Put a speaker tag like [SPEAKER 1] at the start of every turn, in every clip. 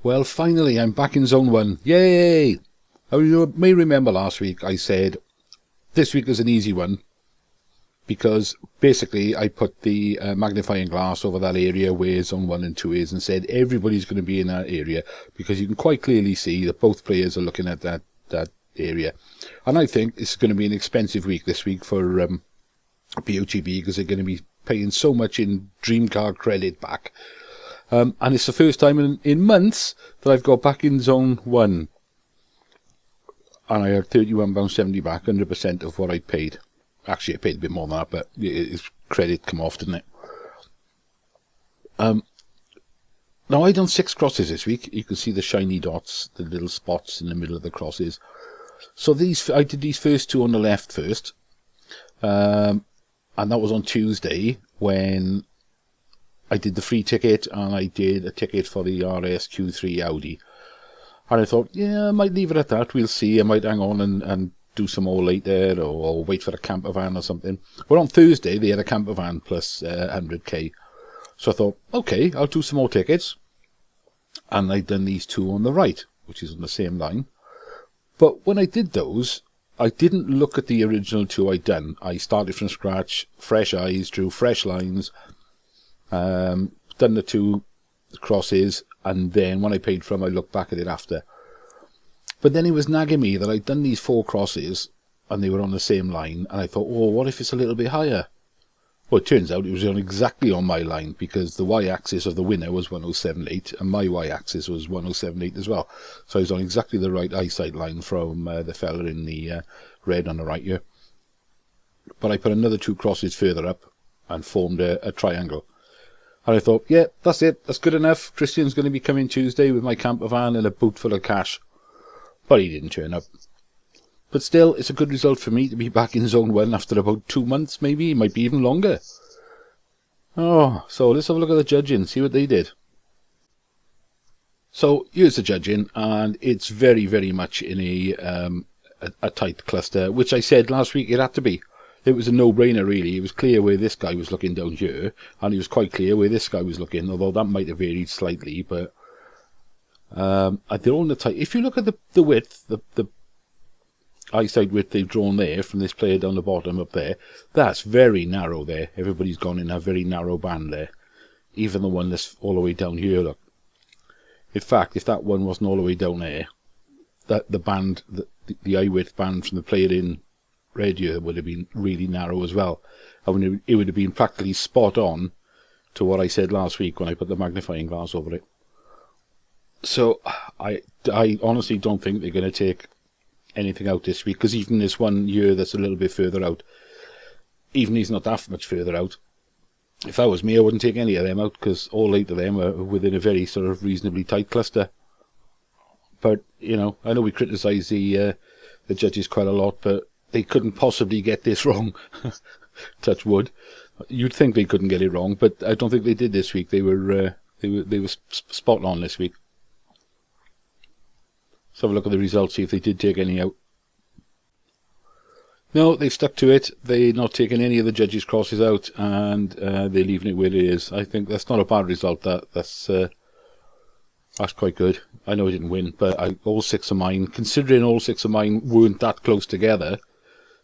[SPEAKER 1] Well, finally, I'm back in Zone 1. Yay! You may remember last week I said this week is an easy one because basically I put the magnifying glass over that area where Zone 1 and 2 is and said everybody's going to be in that area because you can quite clearly see that both players are looking at that area. And I think it's going to be an expensive week this week for BOTB because they're going to be paying so much in dream card credit back. And it's the first time in months that I've got back in Zone 1. And I had £31.70 back, 100% of what I paid. Actually, I paid a bit more than that, but it's credit come off, didn't it? Now, I done 6 crosses this week. You can see the shiny dots, the little spots in the middle of the crosses. So I did these first 2 on the left first. And that was on Tuesday when I did the free ticket and I did a ticket for the RSQ3 Audi. And I thought, yeah, I might leave it at that. We'll see. I might hang on and do some more later or wait for a camper van or something. Well, on Thursday, they had a camper van plus 100k. So I thought, okay, I'll do some more tickets. And I'd done these 2 on the right, which is on the same line. But when I did those, I didn't look at the original 2 I'd done. I started from scratch, fresh eyes, drew fresh lines, done the 2 crosses, and then when I paid for them, I looked back at it after. But then it was nagging me that I'd done these 4 crosses, and they were on the same line, and I thought, oh, what if it's a little bit higher? Well, it turns out it was exactly on my line, because the y-axis of the winner was 1078, and my y-axis was 1078 as well. So I was on exactly the right eyesight line from the fella in the red on the right here. But I put another 2 crosses further up, and formed a triangle. And I thought, yeah, that's it. That's good enough. Christian's going to be coming Tuesday with my camper van and a boot full of cash. But he didn't turn up. But still, it's a good result for me to be back in Zone 1 after about 2 months, maybe. It might be even longer. Oh, so let's have a look at the judging, see what they did. So, here's the judging, and it's very, very much in a tight cluster, which I said last week it had to be. It was a no-brainer, really. It was clear where this guy was looking down here, and it was quite clear where this guy was looking, although that might have varied slightly, but they're all in the tight. If you look at the width, the eyesight width they've drawn there, from this player down the bottom up there, that's very narrow there. Everybody's gone in a very narrow band there. Even the one that's all the way down here, look. In fact, if that one wasn't all the way down there, the band, the eye width band from the player in red here would have been really narrow as well. And it would have been practically spot on to what I said last week when I put the magnifying glass over it. So I honestly don't think they're going to take anything out this week, because even this one here that's a little bit further out, even he's not that much further out. If that was me, I wouldn't take any of them out, because all 8 of them are within a very sort of reasonably tight cluster. But, you know, I know we criticise the judges quite a lot, but they couldn't possibly get this wrong. Touch wood. You'd think they couldn't get it wrong, but I don't think they did this week. They were spot on this week. Let's have a look at the results, see if they did take any out. No, they've stuck to it. They're not taking any of the judges' crosses out, and they're leaving it where it is. I think that's not a bad result. That's quite good. I know I didn't win, but all 6 of mine, considering all 6 of mine weren't that close together,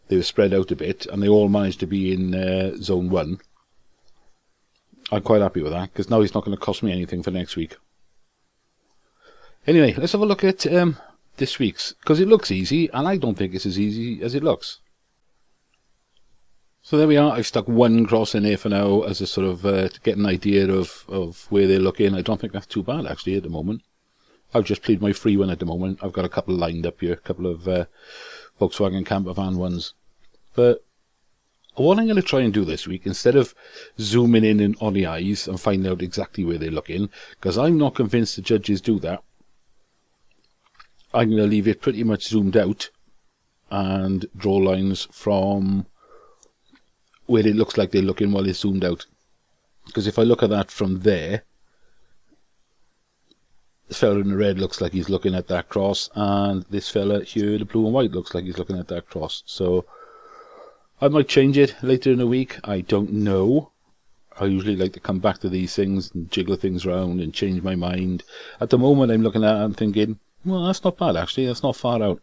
[SPEAKER 1] they were spread out a bit, and they all managed to be in Zone 1. I'm quite happy with that, because now it's not going to cost me anything for next week. Anyway, let's have a look at this week's, because it looks easy, and I don't think it's as easy as it looks. So there we are. I've stuck 1 cross in there for now as a sort of to get an idea of where they're looking. I don't think that's too bad, actually, at the moment. I've just played my free one at the moment. I've got a couple lined up here, a couple of Volkswagen camper van ones. But what I'm going to try and do this week, instead of zooming in on the eyes and finding out exactly where they're looking, because I'm not convinced the judges do that, I'm going to leave it pretty much zoomed out and draw lines from where it looks like they're looking while it's zoomed out. Because if I look at that from there, the fella in the red looks like he's looking at that cross, and this fella here, the blue and white, looks like he's looking at that cross. So I might change it later in the week. I don't know. I usually like to come back to these things and jiggle things around and change my mind. At the moment I'm looking at it and thinking, well, that's not bad actually, that's not far out.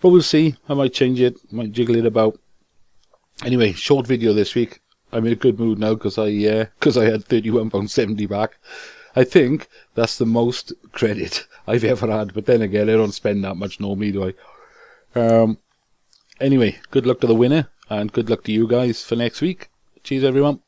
[SPEAKER 1] But we'll see, I might change it, might jiggle it about. Anyway, short video this week. I'm in a good mood now because I had £31.70 back. I think that's the most credit I've ever had, but then again, I don't spend that much normally, do I? Anyway, good luck to the winner, and good luck to you guys for next week. Cheers, everyone.